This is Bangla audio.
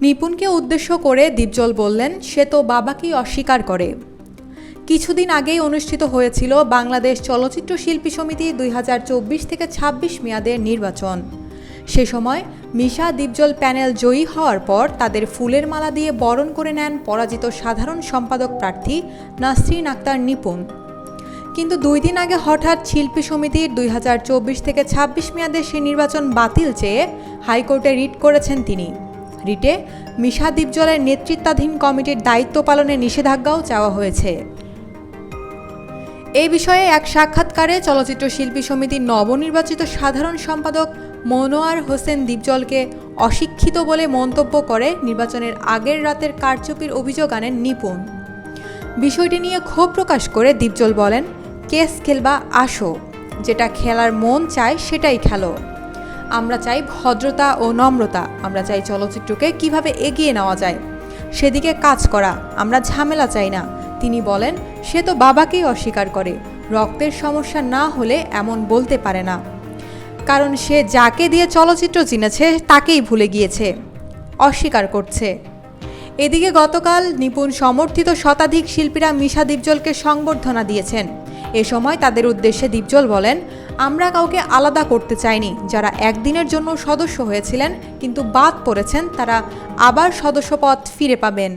নিপুণকে উদ্দেশ্য করে দীপজল বললেন, সে তো বাবাকেই অস্বীকার করে। কিছুদিন আগেই অনুষ্ঠিত হয়েছিল বাংলাদেশ চলচ্চিত্র শিল্পী সমিতি 2024 থেকে 26 মেয়াদের নির্বাচন। সে সময় মিশা দীপজল প্যানেল জয়ী হওয়ার পর তাদের ফুলের মালা দিয়ে বরণ করে নেন পরাজিত সাধারণ সম্পাদক প্রার্থী নাসরিন আক্তার নিপুণ। কিন্তু 2 দিন আগে হঠাৎ শিল্পী সমিতির 2024 থেকে 26 মেয়াদের সেই নির্বাচন বাতিল চেয়ে হাইকোর্টে রিট করেছেন তিনি। রিটে মিশা দীপজলের নেতৃত্বাধীন কমিটির দায়িত্ব পালনে নিষেধাজ্ঞাও চাওয়া হয়েছে। এই বিষয়ে এক সাক্ষাৎকারে চলচ্চিত্র শিল্পী সমিতির নবনির্বাচিত সাধারণ সম্পাদক মনোয়ার হোসেন দীপজলকে অশিক্ষিত বলে মন্তব্য করে নির্বাচনের আগের রাতের কারচুপির অভিযোগ আনেন নিপুণ। বিষয়টি নিয়ে ক্ষোভ প্রকাশ করে দীপজল বলেন, কেস খেলবা আসো, যেটা খেলার মন চায় সেটাই খেলো। আমরা চাই ভদ্রতা ও নম্রতা, আমরা চাই চলচ্চিত্রকে কিভাবে এগিয়ে নেওয়া যায় সেদিকে কাজ করা, আমরা ঝামেলা চাই না। তিনি বলেন, সে তো বাবাকেই অস্বীকার করে, রক্তের সমস্যা না হলে এমন বলতে পারে না, কারণ সে যাকে দিয়ে চলচ্চিত্র চিনেছে তাকেই ভুলে গিয়েছে, অস্বীকার করছে। এদিকে গতকাল নিপুণ সমর্থিত শতাধিক শিল্পীরা মিশা দীপজলকে সংবর্ধনা দিয়েছেন। এ সময় তাদের উদ্দেশ্যে দীপজল বলেন, আমরা কাউকে আলাদা করতে চাইনি। যারা একদিনের জন্য সদস্য হয়েছিলেন কিন্তু বাদ পড়েছেন তারা আবার সদস্যপদ ফিরে পাবেন।